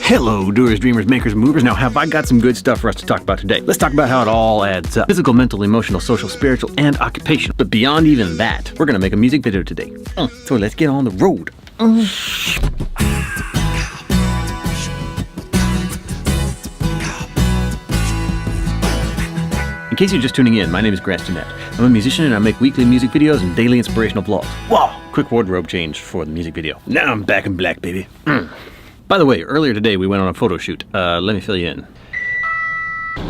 Hello, doers, dreamers, makers, and movers. Now, have I got some good stuff for us to talk about today? Let's talk about how it all adds up. Physical, mental, emotional, social, spiritual, and occupational. But beyond even that, we're going to make a music video today. So let's get on the road. In case you're just tuning in, my name is Stinnett. I'm a musician and I make weekly music videos and daily inspirational vlogs. Wow! Quick wardrobe change for the music video. Now I'm back in black, baby. By the way, earlier today we went on a photo shoot. Let me fill you in.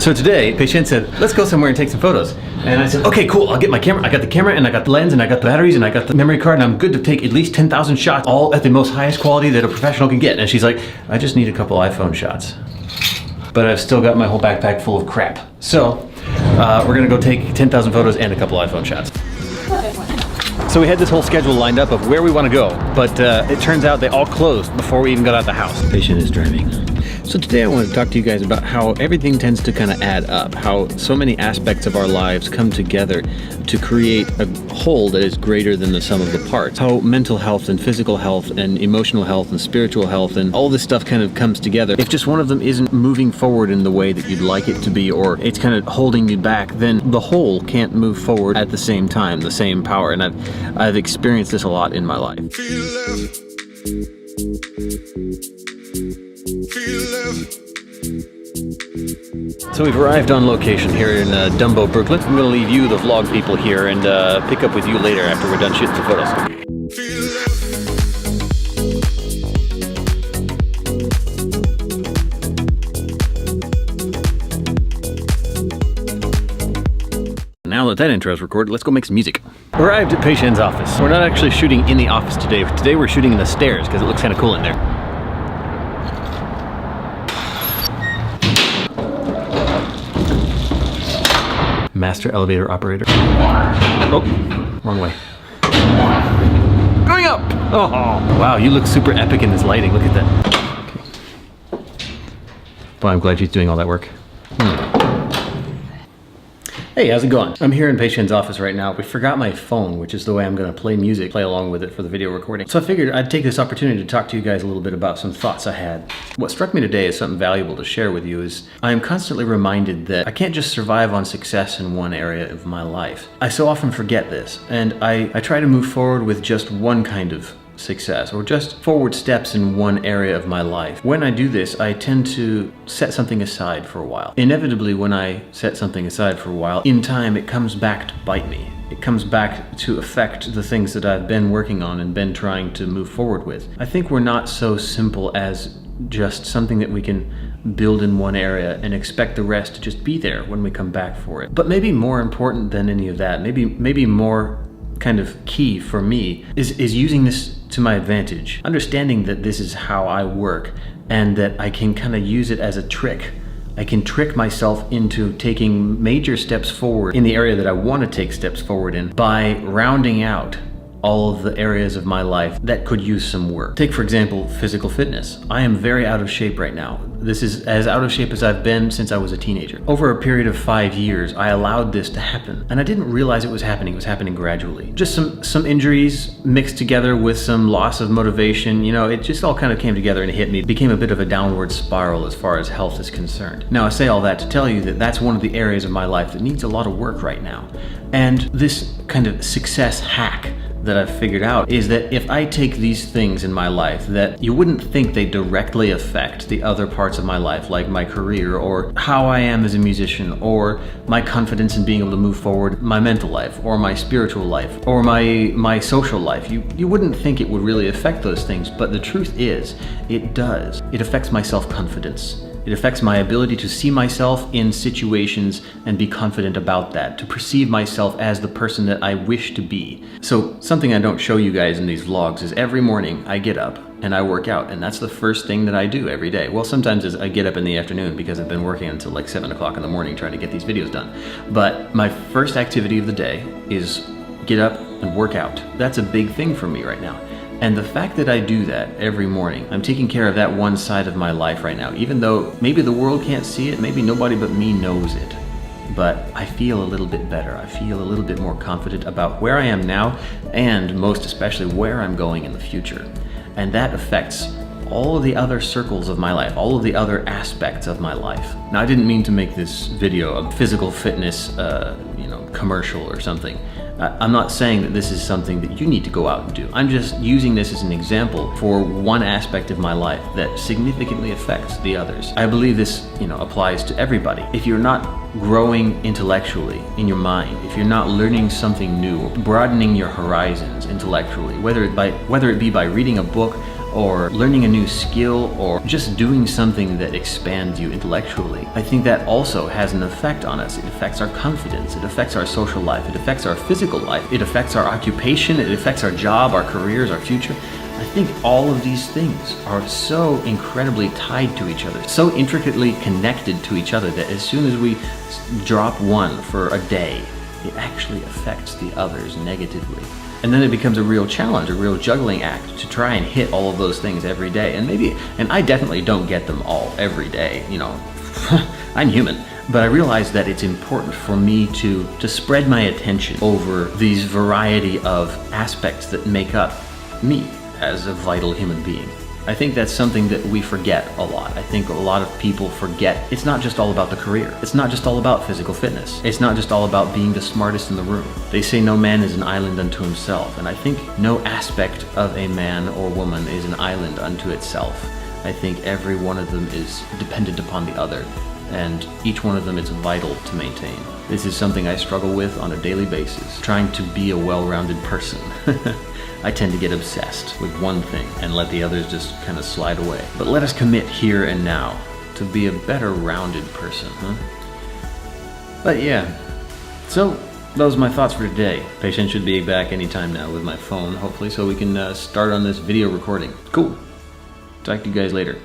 So today, Patient said, let's go somewhere and take some photos. And I said, okay, cool, I'll get my camera. I got the camera and I got the lens and I got the batteries and I got the memory card and I'm good to take at least 10,000 shots, all at the most highest quality that a professional can get. And she's like, I just need a couple iPhone shots. But I've still got my whole backpack full of crap. So, we're gonna go take 10,000 photos and a couple iPhone shots. So we had this whole schedule lined up of where we want to go, but it turns out they all closed before we even got out of the house. Patient is driving. So today I want to talk to you guys about how everything tends to kind of add up, how so many aspects of our lives come together to create a whole that is greater than the sum of the parts. How mental health and physical health and emotional health and spiritual health and all this stuff kind of comes together. If just one of them isn't moving forward in the way that you'd like it to be, or it's kind of holding you back, then the whole can't move forward at the same time, the same power. And I've experienced this a lot in my life. So we've arrived on location here in Dumbo, Brooklyn. I'm going to leave you, the vlog people, here and pick up with you later after we're done shooting the photos. Now that intro is recorded, let's go make some music. Arrived at Patient's office. We're not actually shooting in the office today. Today we're shooting in the stairs because it looks kind of cool in there. Master elevator operator. Oh, wrong way. Going up! Oh, wow, you look super epic in this lighting. Look at that. Okay. Well, I'm glad she's doing all that work. Hey, how's it going? I'm here in Patient's office right now. We forgot my phone, which is the way I'm gonna play music, play along with it for the video recording. So I figured I'd take this opportunity to talk to you guys a little bit about some thoughts I had. What struck me today as something valuable to share with you is I am constantly reminded that I can't just survive on success in one area of my life. I so often forget this, and I try to move forward with just one kind of success, or just forward steps in one area of my life. When I do this, I tend to set something aside for a while. Inevitably, when I set something aside for a while, in time it comes back to bite me. It comes back to affect the things that I've been working on and been trying to move forward with. I think we're not so simple as just something that we can build in one area and expect the rest to just be there when we come back for it. But maybe more important than any of that, maybe more kind of key for me is using this to my advantage. Understanding that this is how I work and that I can kind of use it as a trick. I can trick myself into taking major steps forward in the area that I want to take steps forward in by rounding out all of the areas of my life that could use some work. Take, for example, physical fitness. I am very out of shape right now. This is as out of shape as I've been since I was a teenager. Over a period of 5 years, I allowed this to happen. And I didn't realize it was happening gradually. Just some injuries mixed together with some loss of motivation, you know, it just all kind of came together and it hit me. It became a bit of a downward spiral as far as health is concerned. Now, I say all that to tell you that that's one of the areas of my life that needs a lot of work right now. And this kind of success hack that I've figured out is that if I take these things in my life that you wouldn't think they directly affect the other parts of my life, like my career or how I am as a musician or my confidence in being able to move forward, my mental life or my spiritual life or my social life, you wouldn't think it would really affect those things, but the truth is, it does. It affects my self-confidence. It affects my ability to see myself in situations and be confident about that, to perceive myself as the person that I wish to be. So something I don't show you guys in these vlogs is every morning I get up and I work out, and that's the first thing that I do every day. Well, sometimes I get up in the afternoon because I've been working until like 7 o'clock in the morning trying to get these videos done. But my first activity of the day is get up and work out. That's a big thing for me right now. And the fact that I do that every morning, I'm taking care of that one side of my life right now, even though maybe the world can't see it, maybe nobody but me knows it. But I feel a little bit better. I feel a little bit more confident about where I am now and most especially where I'm going in the future. And that affects all of the other circles of my life, all of the other aspects of my life. Now, I didn't mean to make this video a physical fitness, commercial or something. I'm not saying that this is something that you need to go out and do. I'm just using this as an example for one aspect of my life that significantly affects the others. I believe this, applies to everybody. If you're not growing intellectually in your mind, if you're not learning something new, or broadening your horizons intellectually, whether it be by reading a book or learning a new skill or just doing something that expands you intellectually, I think that also has an effect on us. It affects our confidence, it affects our social life, it affects our physical life, it affects our occupation, it affects our job, our careers, our future. I think all of these things are so incredibly tied to each other, so intricately connected to each other that as soon as we drop one for a day, it actually affects the others negatively. And then it becomes a real challenge, a real juggling act to try and hit all of those things every day. And I definitely don't get them all every day, I'm human. But I realize that it's important for me to spread my attention over these variety of aspects that make up me as a vital human being. I think that's something that we forget a lot. I think a lot of people forget it's not just all about the career. It's not just all about physical fitness. It's not just all about being the smartest in the room. They say no man is an island unto himself, and I think no aspect of a man or woman is an island unto itself. I think every one of them is dependent upon the other, and each one of them is vital to maintain. This is something I struggle with on a daily basis, trying to be a well-rounded person. I tend to get obsessed with one thing and let the others just kind of slide away. But let us commit here and now to be a better rounded person, huh? But yeah, so those are my thoughts for today. Patient should be back anytime now with my phone, hopefully, so we can start on this video recording. Cool. Talk to you guys later.